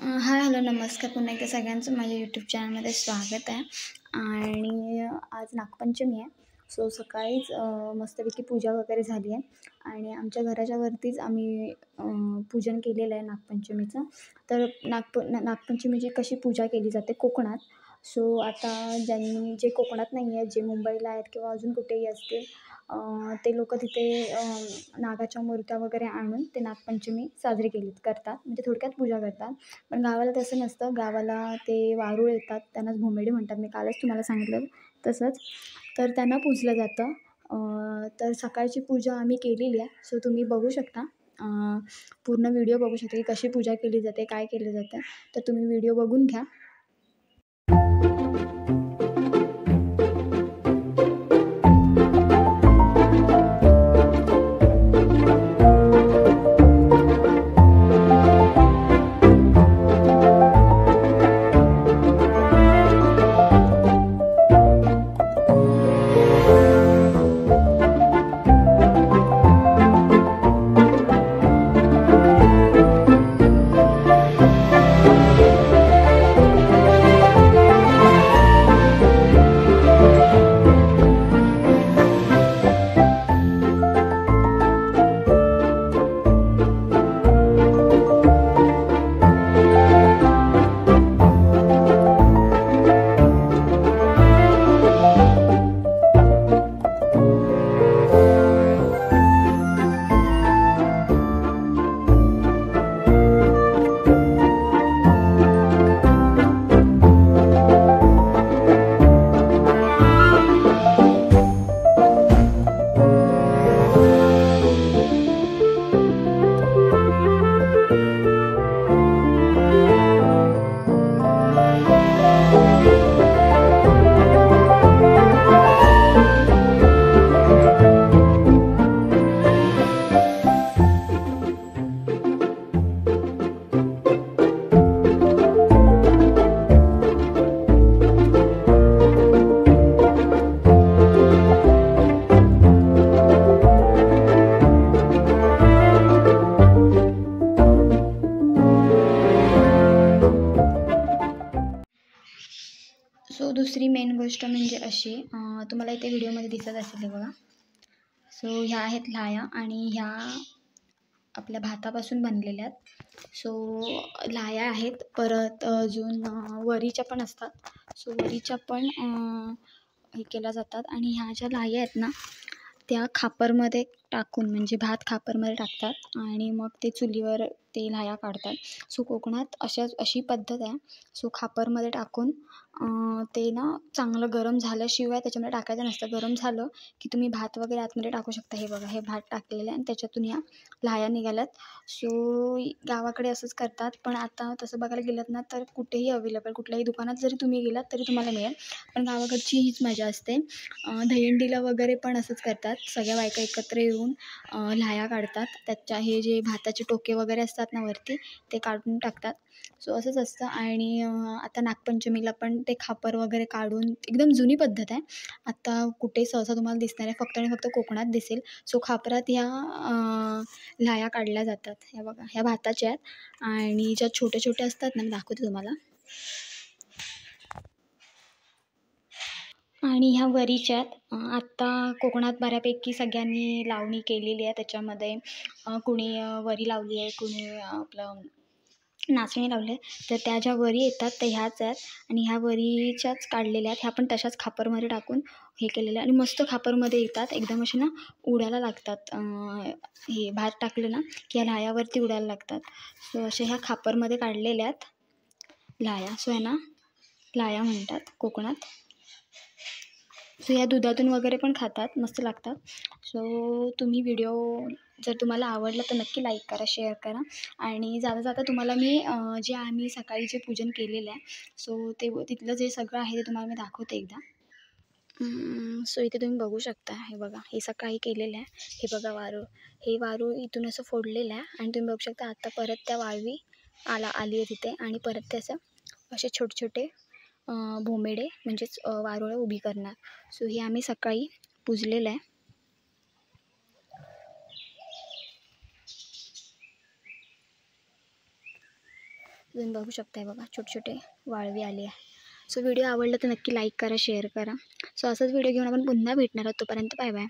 Hi hello नमस्कार. पुन्हा एकदा सगळ्यांचं माझ्या यूट्यूब चॅनलमध्ये स्वागत आहे. आणि आज नागपंचमी आहे. सो सकाळीच मस्तपैकी पूजा वगैरे झाली आहे आणि आमच्या घराच्या वरतीच आम्ही पूजन केलेलं आहे नागपंचमीचं. तर नागपंचमीची कशी पूजा केली जाते कोकणात. सो आता जे कोकणात नाही आहेत, जे मुंबईला आहेत किंवा अजून कुठेही असतील, ते लोकं तिथे नागाच्या मूर्त्या वगैरे आणून ते नागपंचमी साजरी करतात, म्हणजे थोडक्यात पूजा करतात. पण गावाला तसं नसतं. गावाला ते वारूळ येतात, त्यांनाच भोमेडे म्हणतात. मी कालच तुम्हाला सांगितलं तसंच. तर त्यांना पूजलं जातं. तर सकाळची पूजा आम्ही केलेली आहे. सो तुम्ही बघू शकता, पूर्ण व्हिडिओ बघू शकता की कशी पूजा केली जाते, काय केलं जातं. तर तुम्ही व्हिडिओ बघून घ्या. सो दुसरी मेन गोष्ट म्हणजे अशी, तुम्हाला इथे व्हिडिओमध्ये दिसत असेल हे बघा. सो ह्या आहेत लाह्या आणि ह्या आपल्या भातापासून बनलेल्या आहेत. सो लाह्या आहेत. परत अजून वरीच्या पण असतात. सो वरीच्या पण हे केल्या जातात. आणि ह्या ज्या लाह्या आहेत ना, त्या खापरमध्ये टाकून, म्हणजे भात खापरमध्ये टाकतात आणि मग ते चुलीवर ते लाह्या काढतात. सो कोकणात अशी पद्धत आहे. सो खापरमध्ये टाकून ते ना चांगलं गरम झाल्याशिवाय त्याच्यामध्ये टाकायचं नसतं. गरम झालं की तुम्ही भात वगैरे आतमध्ये टाकू शकता. हे बघा, हे भात टाकलेलं आहे आणि त्याच्यातून ह्या लाह्या निघाल्यात. सो गावाकडे असंच करतात. पण आता तसं बघायला गेलात ना, तर कुठेही अवेलेबल, कुठल्याही दुकानात जरी तुम्ही गेलात तरी तुम्हाला मिळेल. पण गावाकडची हीच मजा असते. दहीहंडीला वगैरे पण असंच करतात. सगळ्या बायका एकत्र येऊन लाह्या काढतात. त्याच्या हे जे भाताचे टोके वगैरे असतात ना वरती, ते काढून टाकतात. सो असंच असतं. आणि आता नागपंचमीला पण ते खापर वगैरे काढून, एकदम जुनी पद्धत आहे. आता कुठे सहसा तुम्हाला दिसणार आहे, फक्त आणि फक्त कोकणात दिसेल. सो खापरात ह्या लाह्या काढल्या जातात. ह्या बघा, ह्या भाताच्या आहेत. आणि ज्या छोट्या छोट्या असतात ना, मी दाखवते तुम्हाला. आणि ह्या वरीच्या आहेत. आत्ता कोकणात बऱ्यापैकी सगळ्यांनी लावणी केलेली आहे. त्याच्यामध्ये कुणी वरी लावली आहे, कुणी आपलं नाचणी लावली आहे. तर त्या ज्या वरी येतात त्या ह्याच आहेत. आणि ह्या वरीच्याच काढलेल्या आहेत. ह्या पण तशाच खापरमध्ये टाकून हे केलेलं आहे. आणि मस्त खापरमध्ये येतात, एकदम असे ना उडायला लागतात. हे भात टाकलं ना की या लाह्यावरती उडायला लागतात. सो अशा ह्या खापरमध्ये काढलेल्या आहेत लाह्या. सो ह्यांना लाह्या म्हणतात कोकणात. सो या दुधातून वगैरे पण खातात, मस्त लागतात. सो तुम्ही व्हिडिओ जर तुम्हाला आवडला तर नक्की लाईक करा, शेअर करा. आणि जाता जाता तुम्हाला मी जे आम्ही सकाळी जे पूजन केलेलं आहे, सो तिथलं जे सगळं आहे ते तुम्हाला मी दाखवते एकदा. सो इथे तुम्ही बघू शकता. हे बघा, हे सकाळी केलेलं आहे. हे बघा वारूळ, हे वारूळ इथून असं फोडलेलं आहे. आणि तुम्ही बघू शकता आता परत त्या वाळवी आली आहे तिथे. आणि परत ते असे छोटे छोटे भोमेडे, म्हणजेच वारुळं उभी करणार. सो हे आम्ही सकाळी पूजलेलं आहे. तुम्ही बघू शकताय बघा छोटे छोटे वाळवी आले आहे. सो व्हिडिओ आवडला तर नक्की लाईक करा, शेअर करा. सो असाच व्हिडिओ घेऊन आपण पुन्हा भेटणार आहोत. तोपर्यंत बाय बाय.